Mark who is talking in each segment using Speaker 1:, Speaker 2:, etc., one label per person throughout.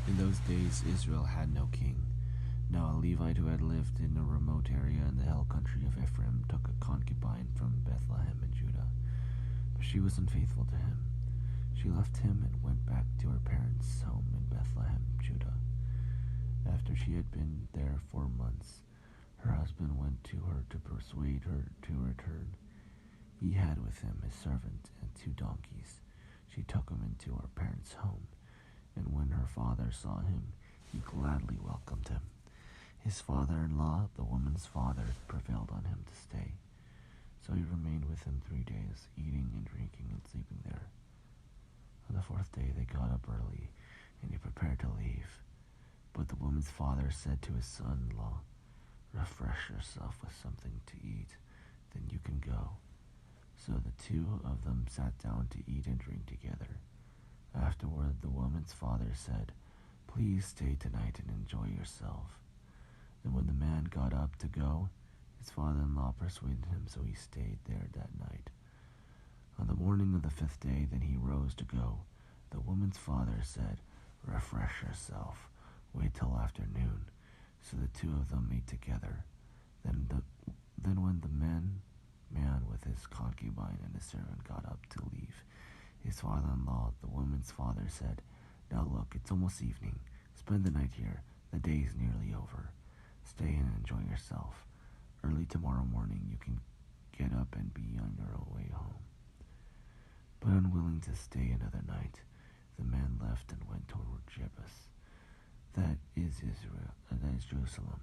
Speaker 1: In those days, Israel had no king. Now a Levite who had lived in a remote area in the hill country of Ephraim took a concubine from Bethlehem in Judah, but she was unfaithful to him. She left him and went back to her parents' home in Bethlehem, Judah. After she had been there 4 months, her husband went to her to persuade her to return. He had with him his servant and 2 donkeys. She took him into her parents' home, and when her father saw him, he gladly welcomed him. His father-in-law, the woman's father, prevailed on him to stay. So he remained with him 3 days, eating and drinking and sleeping there. On the 4th day they got up early, and he prepared to leave. But the woman's father said to his son-in-law, "Refresh yourself with something to eat, then you can go." So the 2 of them sat down to eat and drink together. Afterward the woman's father said, "Please stay tonight and enjoy yourself." Then when the man got up to go, his father-in-law persuaded him, so he stayed there that night. On the morning of the 5th day, then he rose to go. The woman's father said, "Refresh yourself, wait till afternoon." So the 2 of them ate together. Then when the man with his concubine and his servant got up to leave, his father-in-law, the woman's father, said, "Now look, it's almost evening. Spend the night here. The day is nearly over. Stay and enjoy yourself. Early tomorrow morning you can get up and be on your way home." But unwilling to stay another night, the man left and went toward Jebus, that is Jerusalem,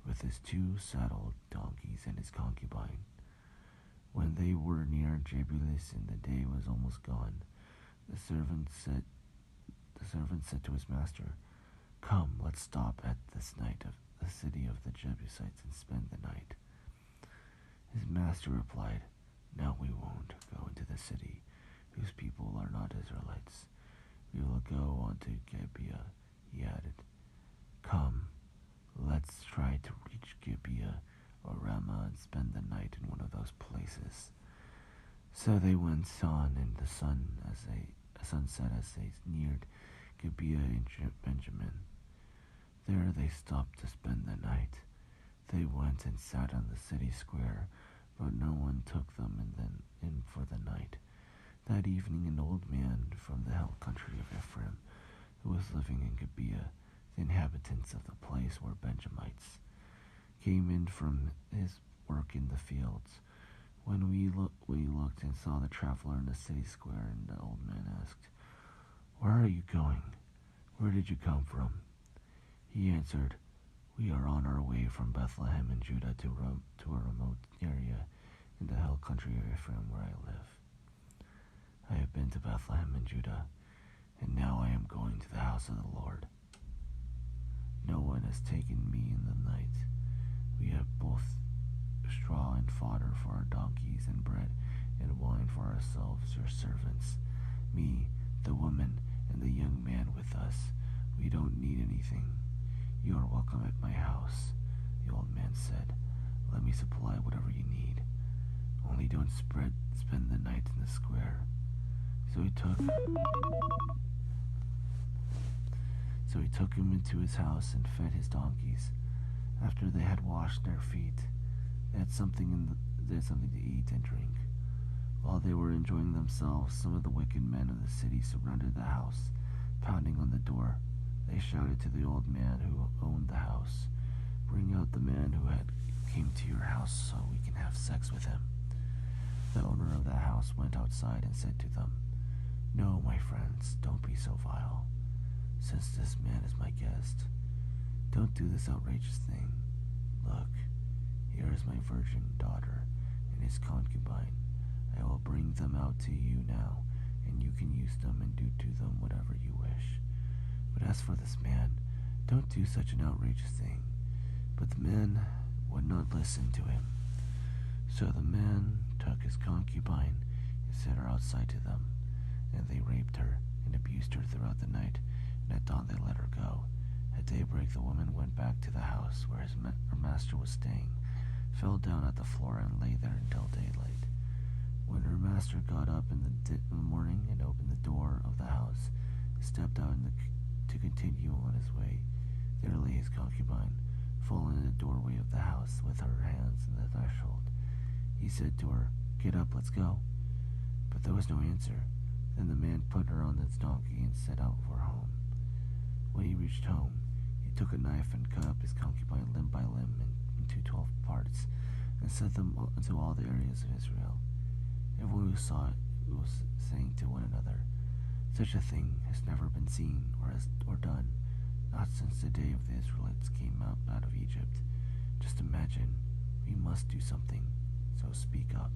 Speaker 1: with his 2 saddled donkeys and his concubine. When they were near Jebus and the day was almost gone, the servant said to his master, "Come, let's stop at this night of the city of the Jebusites and spend the night." His master replied, "No, we won't go into the city, whose people are not Israelites. We will go on to Gibeah," he added. "Come, let's try to reach Gibeah or Ramah and spend the night in one of those places." So they went on, and the sun set as they neared Gibeah in Benjamin. There they stopped to spend the night. They went and sat on the city square, but no one took them in for the night. That evening an old man from the hill country of Ephraim, who was living in Gibeah, the inhabitants of the place were Benjamites, came in from his work in the fields. When we looked and saw the traveler in the city square, and the old man asked, "Where are you going? Where did you come from?" He answered, "We are on our way from Bethlehem in Judah to a remote area in the hill country of Ephraim where I live. I have been to Bethlehem in Judah, and now I am going to the house of the Lord. No one has taken me in the night. We have both straw and fodder for our donkeys, and bread and wine for ourselves, your servants, me, the woman, and the young man with us. We don't need anything. You are welcome at my house." The old man said, "Let me supply whatever you need. Only don't spend the night in the square." So he took him into his house and fed his donkeys. After they had washed their feet, they had something to eat and drink. While they were enjoying themselves, some of the wicked men of the city surrounded the house, pounding on the door. They shouted to the old man who owned the house, "Bring out the man who came to your house so we can have sex with him." The owner of the house went outside and said to them, "No, my friends, don't be so vile. Since this man is my guest, don't do this outrageous thing. Look, here is my virgin daughter and his concubine. I will bring them out to you now, and you can use them and do to them whatever you wish. But as for this man, don't do such an outrageous thing." But the man would not listen to him. So the man took his concubine and set her outside to them, and they raped her and abused her throughout the night, and at dawn they let her go. At daybreak the woman went back to the house where her master was staying, fell down at the floor, and lay there until daylight. When her master got up in the morning and opened the door of the house, he stepped out to to continue on his way, there lay his concubine, full in the doorway of the house, with her hands in the threshold. He said to her, "Get up, let's go." But there was no answer. Then the man put her on his donkey and set out for home. When he reached home, he took a knife and cut up his concubine limb by limb into 12 parts, and sent them into all the areas of Israel. Everyone who saw it was saying to one another, "Such a thing has never been seen or done, not since the day of the Israelites came out of Egypt. Just imagine, we must do something, so speak up."